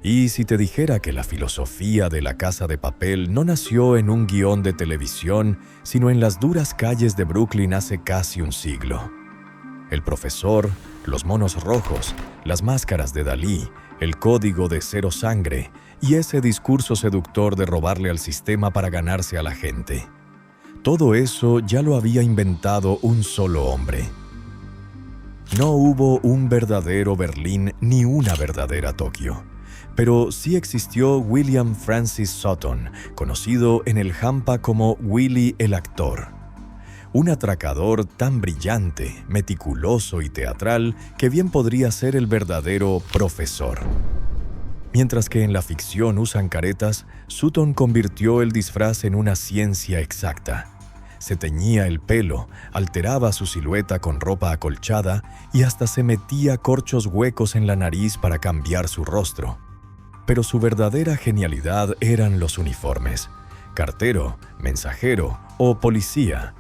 Y si te dijera que la filosofía de La Casa de Papel no nació en un guión de televisión, sino en las duras calles de Brooklyn hace casi un siglo. El profesor, los monos rojos, las máscaras de Dalí, el código de cero sangre y ese discurso seductor de robarle al sistema para ganarse a la gente. Todo eso ya lo había inventado un solo hombre. No hubo un verdadero Berlín ni una verdadera Tokio. Pero sí existió William Francis Sutton, conocido en el Hampa como Willy el Actor. Un atracador tan brillante, meticuloso y teatral que bien podría ser el verdadero profesor. Mientras que en la ficción usan caretas, Sutton convirtió el disfraz en una ciencia exacta. Se teñía el pelo, alteraba su silueta con ropa acolchada y hasta se metía corchos huecos en la nariz para cambiar su rostro. Pero su verdadera genialidad eran los uniformes. Cartero, mensajero o policía.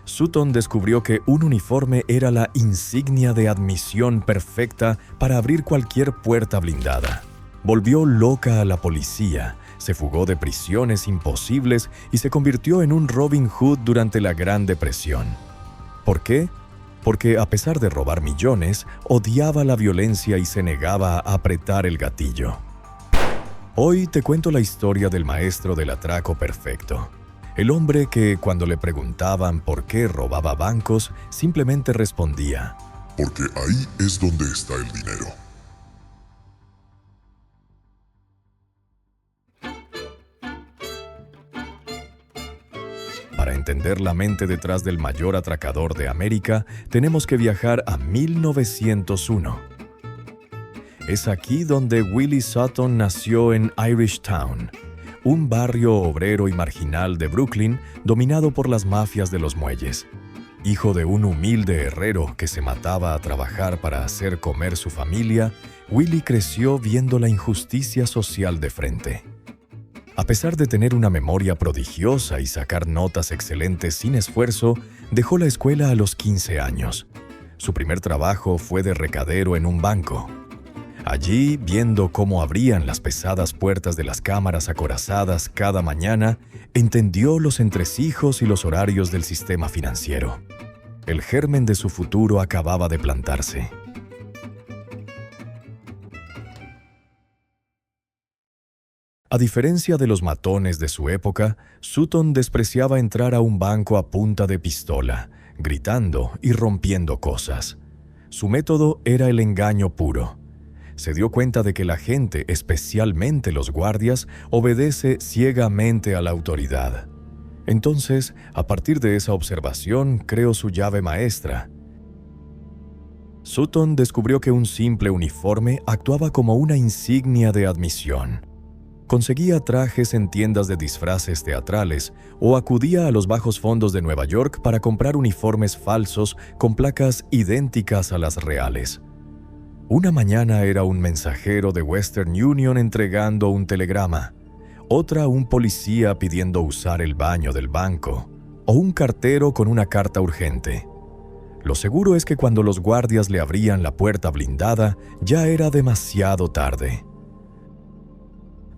Sutton descubrió que un uniforme era la insignia de admisión perfecta para abrir cualquier puerta blindada. Volvió loca a la policía, se fugó de prisiones imposibles y se convirtió en un Robin Hood durante la Gran Depresión. ¿Por qué? Porque a pesar de robar millones, odiaba la violencia y se negaba a apretar el gatillo. Hoy te cuento la historia del maestro del atraco perfecto. El hombre que, cuando le preguntaban por qué robaba bancos, simplemente respondía: porque ahí es donde está el dinero. Para entender la mente detrás del mayor atracador de América, tenemos que viajar a 1901. Es aquí donde Willie Sutton nació en Irish Town, un barrio obrero y marginal de Brooklyn dominado por las mafias de los muelles. Hijo de un humilde herrero que se mataba a trabajar para hacer comer su familia, Willie creció viendo la injusticia social de frente. A pesar de tener una memoria prodigiosa y sacar notas excelentes sin esfuerzo, dejó la escuela a los 15 años. Su primer trabajo fue de recadero en un banco. Allí, viendo cómo abrían las pesadas puertas de las cámaras acorazadas cada mañana, entendió los entresijos y los horarios del sistema financiero. El germen de su futuro acababa de plantarse. A diferencia de los matones de su época, Sutton despreciaba entrar a un banco a punta de pistola, gritando y rompiendo cosas. Su método era el engaño puro. Se dio cuenta de que la gente, especialmente los guardias, obedece ciegamente a la autoridad. Entonces, a partir de esa observación, creó su llave maestra. Sutton descubrió que un simple uniforme actuaba como una insignia de admisión. Conseguía trajes en tiendas de disfraces teatrales o acudía a los bajos fondos de Nueva York para comprar uniformes falsos con placas idénticas a las reales. Una mañana era un mensajero de Western Union entregando un telegrama, otra un policía pidiendo usar el baño del banco, o un cartero con una carta urgente. Lo seguro es que cuando los guardias le abrían la puerta blindada, ya era demasiado tarde.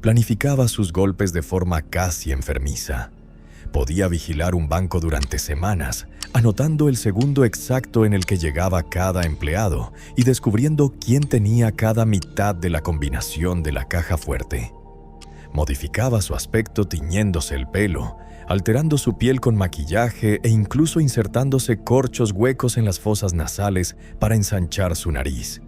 Planificaba sus golpes de forma casi enfermiza. Podía vigilar un banco durante semanas, anotando el segundo exacto en el que llegaba cada empleado y descubriendo quién tenía cada mitad de la combinación de la caja fuerte. Modificaba su aspecto tiñéndose el pelo, alterando su piel con maquillaje e incluso insertándose corchos huecos en las fosas nasales para ensanchar su nariz.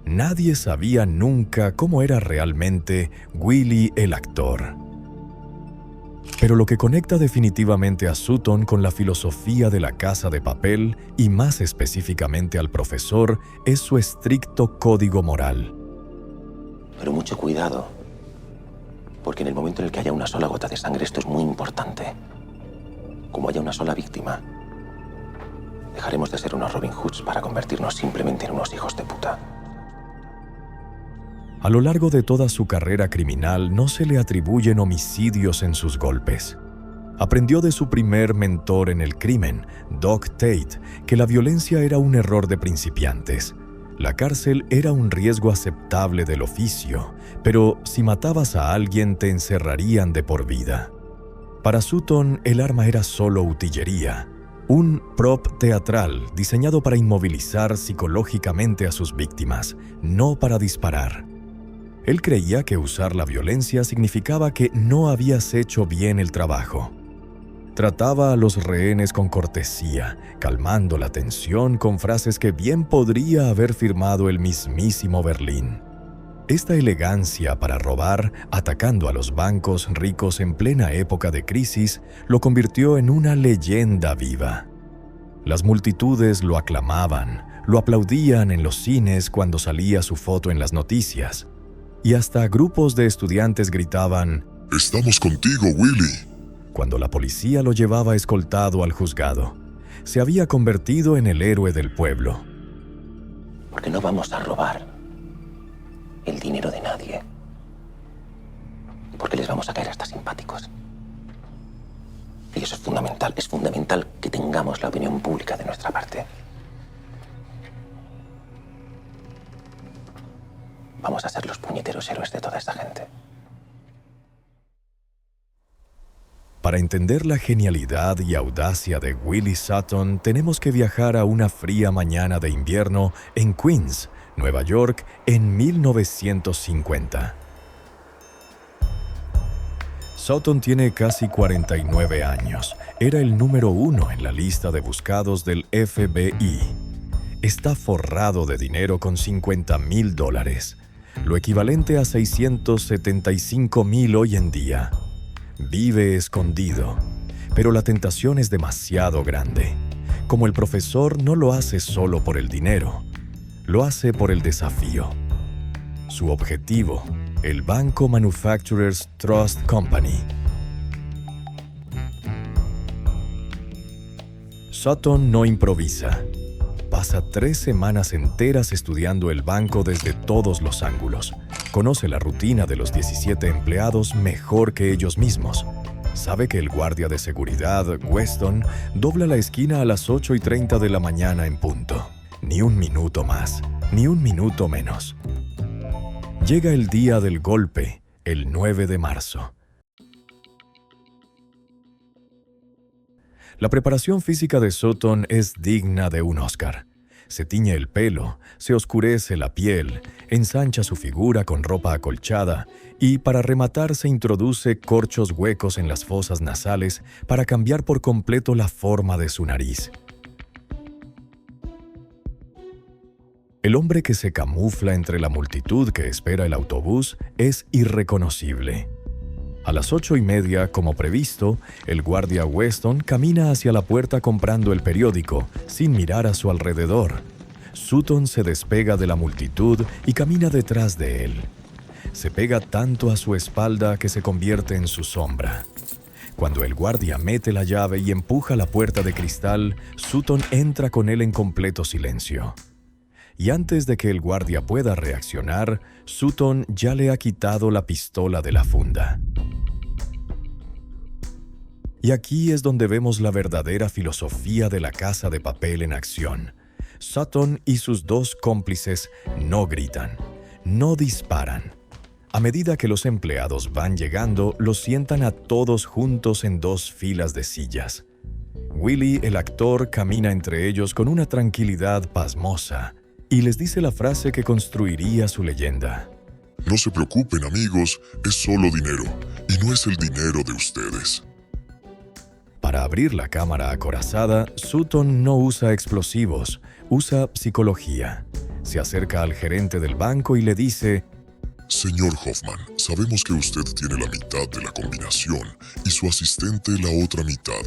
Nadie sabía nunca cómo era realmente Willy el Actor. Pero lo que conecta definitivamente a Sutton con la filosofía de La Casa de Papel, y más específicamente al profesor, es su estricto código moral. Pero mucho cuidado, porque en el momento en el que haya una sola gota de sangre, esto es muy importante. Como haya una sola víctima, dejaremos de ser unos Robin Hoods para convertirnos simplemente en unos hijos de puta. A lo largo de toda su carrera criminal no se le atribuyen homicidios en sus golpes. Aprendió de su primer mentor en el crimen, Doc Tate, que la violencia era un error de principiantes. La cárcel era un riesgo aceptable del oficio, pero si matabas a alguien te encerrarían de por vida. Para Sutton, el arma era solo utillería, un prop teatral diseñado para inmovilizar psicológicamente a sus víctimas, no para disparar. Él creía que usar la violencia significaba que no habías hecho bien el trabajo. Trataba a los rehenes con cortesía, calmando la tensión con frases que bien podría haber firmado el mismísimo Berlín. Esta elegancia para robar, atacando a los bancos ricos en plena época de crisis, lo convirtió en una leyenda viva. Las multitudes lo aclamaban, lo aplaudían en los cines cuando salía su foto en las noticias, y hasta grupos de estudiantes gritaban: «¡Estamos contigo, Willy!» cuando la policía lo llevaba escoltado al juzgado. Se había convertido en el héroe del pueblo. Porque no vamos a robar el dinero de nadie. Porque les vamos a caer hasta simpáticos. Y eso es fundamental que tengamos la opinión pública de nuestra parte. Vamos a ser los puñeteros héroes de toda esta gente. Para entender la genialidad y audacia de Willie Sutton, tenemos que viajar a una fría mañana de invierno en Queens, Nueva York, en 1950. Sutton tiene casi 49 años. Era el número 1 en la lista de buscados del FBI. Está forrado de dinero con $50,000, lo equivalente a $675,000 hoy en día. Vive escondido, pero la tentación es demasiado grande. Como el profesor no lo hace solo por el dinero, lo hace por el desafío. Su objetivo, el Banco Manufacturers Trust Company. Sutton no improvisa. Pasa 3 semanas enteras estudiando el banco desde todos los ángulos. Conoce la rutina de los 17 empleados mejor que ellos mismos. Sabe que el guardia de seguridad, Weston, dobla la esquina a las 8:30 de la mañana en punto. Ni un minuto más, ni un minuto menos. Llega el día del golpe, el 9 de marzo. La preparación física de Sutton es digna de un Oscar. Se tiñe el pelo, se oscurece la piel, ensancha su figura con ropa acolchada y, para rematar, se introduce corchos huecos en las fosas nasales para cambiar por completo la forma de su nariz. El hombre que se camufla entre la multitud que espera el autobús es irreconocible. A las 8:30, como previsto, el guardia Weston camina hacia la puerta comprando el periódico, sin mirar a su alrededor. Sutton se despega de la multitud y camina detrás de él. Se pega tanto a su espalda que se convierte en su sombra. Cuando el guardia mete la llave y empuja la puerta de cristal, Sutton entra con él en completo silencio. Y antes de que el guardia pueda reaccionar, Sutton ya le ha quitado la pistola de la funda. Y aquí es donde vemos la verdadera filosofía de la Casa de Papel en acción. Sutton y sus 2 cómplices no gritan, no disparan. A medida que los empleados van llegando, los sientan a todos juntos en 2 filas de sillas. Willie, el actor, camina entre ellos con una tranquilidad pasmosa y les dice la frase que construiría su leyenda. No se preocupen, amigos, es solo dinero, y no es el dinero de ustedes. Para abrir la cámara acorazada, Sutton no usa explosivos, usa psicología. Se acerca al gerente del banco y le dice: Señor Hoffman, sabemos que usted tiene la mitad de la combinación y su asistente la otra mitad.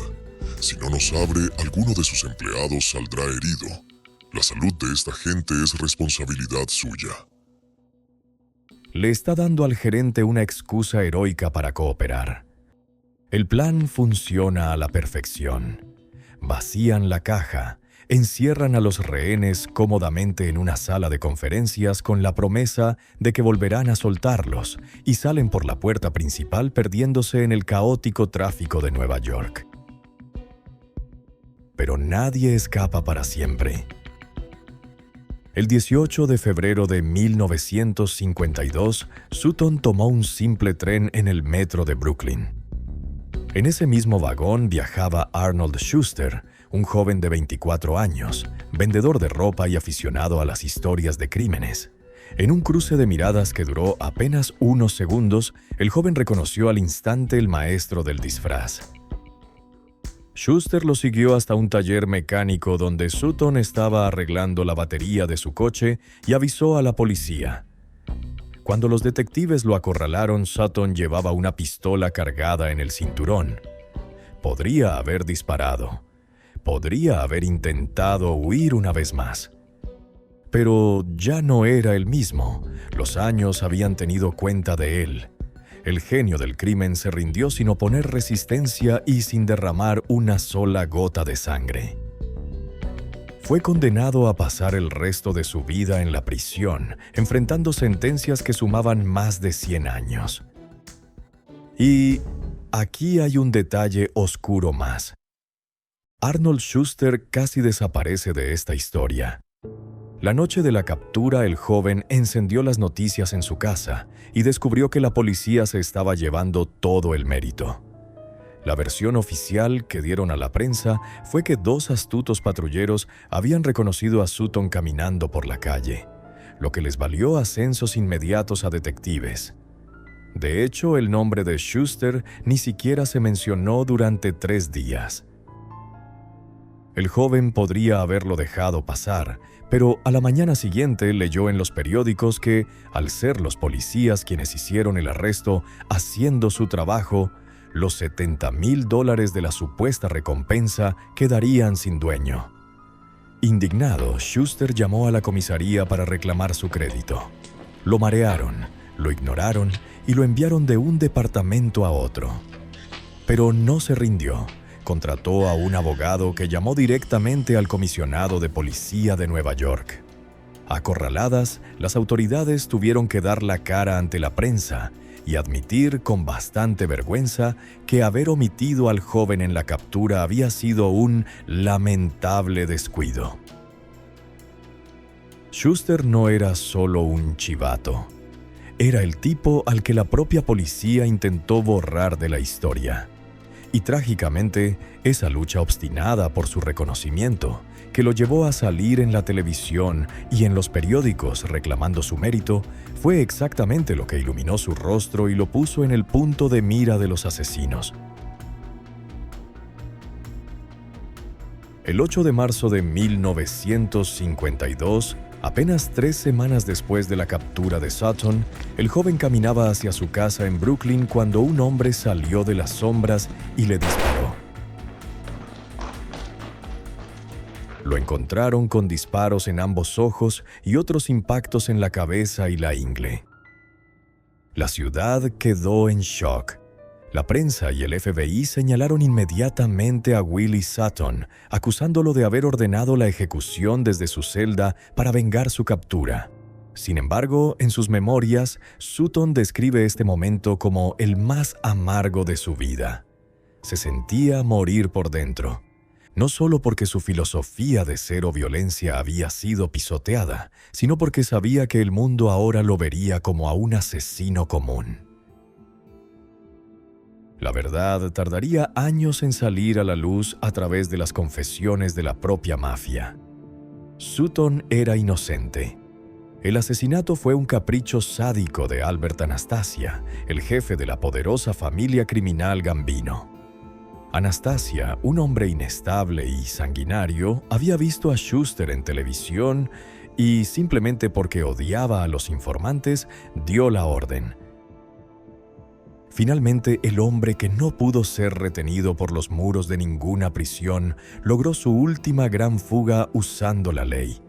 Si no nos abre, alguno de sus empleados saldrá herido. La salud de esta gente es responsabilidad suya. Le está dando al gerente una excusa heroica para cooperar. El plan funciona a la perfección. Vacían la caja, encierran a los rehenes cómodamente en una sala de conferencias con la promesa de que volverán a soltarlos y salen por la puerta principal perdiéndose en el caótico tráfico de Nueva York. Pero nadie escapa para siempre. El 18 de febrero de 1952, Sutton tomó un simple tren en el metro de Brooklyn. En ese mismo vagón viajaba Arnold Schuster, un joven de 24 años, vendedor de ropa y aficionado a las historias de crímenes. En un cruce de miradas que duró apenas unos segundos, el joven reconoció al instante el maestro del disfraz. Schuster lo siguió hasta un taller mecánico donde Sutton estaba arreglando la batería de su coche y avisó a la policía. Cuando los detectives lo acorralaron, Sutton llevaba una pistola cargada en el cinturón. Podría haber disparado. Podría haber intentado huir una vez más. Pero ya no era el mismo. Los años habían tenido cuenta de él. El genio del crimen se rindió sin oponer resistencia y sin derramar una sola gota de sangre. Fue condenado a pasar el resto de su vida en la prisión, enfrentando sentencias que sumaban más de 100 años. Y aquí hay un detalle oscuro más. Arnold Schuster casi desaparece de esta historia. La noche de la captura, el joven encendió las noticias en su casa y descubrió que la policía se estaba llevando todo el mérito. La versión oficial que dieron a la prensa fue que 2 astutos patrulleros habían reconocido a Sutton caminando por la calle, lo que les valió ascensos inmediatos a detectives. De hecho, el nombre de Schuster ni siquiera se mencionó durante 3 días. El joven podría haberlo dejado pasar, pero a la mañana siguiente leyó en los periódicos que, al ser los policías quienes hicieron el arresto haciendo su trabajo, los $70,000 de la supuesta recompensa quedarían sin dueño. Indignado, Schuster llamó a la comisaría para reclamar su crédito. Lo marearon, lo ignoraron y lo enviaron de un departamento a otro. Pero no se rindió. Contrató a un abogado que llamó directamente al comisionado de policía de Nueva York. Acorraladas, las autoridades tuvieron que dar la cara ante la prensa y admitir con bastante vergüenza que haber omitido al joven en la captura había sido un lamentable descuido. Schuster no era solo un chivato. Era el tipo al que la propia policía intentó borrar de la historia. Y trágicamente, esa lucha obstinada por su reconocimiento, que lo llevó a salir en la televisión y en los periódicos reclamando su mérito, fue exactamente lo que iluminó su rostro y lo puso en el punto de mira de los asesinos. El 8 de marzo de 1952, apenas 3 semanas después de la captura de Sutton, el joven caminaba hacia su casa en Brooklyn cuando un hombre salió de las sombras y le disparó. Lo encontraron con disparos en ambos ojos y otros impactos en la cabeza y la ingle. La ciudad quedó en shock. La prensa y el FBI señalaron inmediatamente a Willie Sutton, acusándolo de haber ordenado la ejecución desde su celda para vengar su captura. Sin embargo, en sus memorias, Sutton describe este momento como el más amargo de su vida. Se sentía morir por dentro, no solo porque su filosofía de cero violencia había sido pisoteada, sino porque sabía que el mundo ahora lo vería como a un asesino común. La verdad tardaría años en salir a la luz a través de las confesiones de la propia mafia. Sutton era inocente. El asesinato fue un capricho sádico de Albert Anastasia, el jefe de la poderosa familia criminal Gambino. Anastasia, un hombre inestable y sanguinario, había visto a Schuster en televisión y, simplemente porque odiaba a los informantes, dio la orden. Finalmente, el hombre que no pudo ser retenido por los muros de ninguna prisión logró su última gran fuga usando la ley.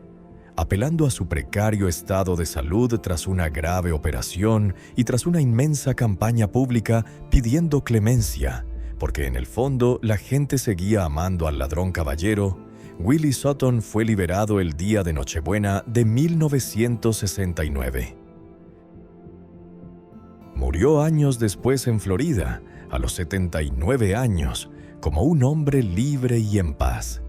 Apelando a su precario estado de salud tras una grave operación y tras una inmensa campaña pública pidiendo clemencia, porque en el fondo la gente seguía amando al ladrón caballero, Willie Sutton fue liberado el día de Nochebuena de 1969. Murió años después en Florida, a los 79 años, como un hombre libre y en paz.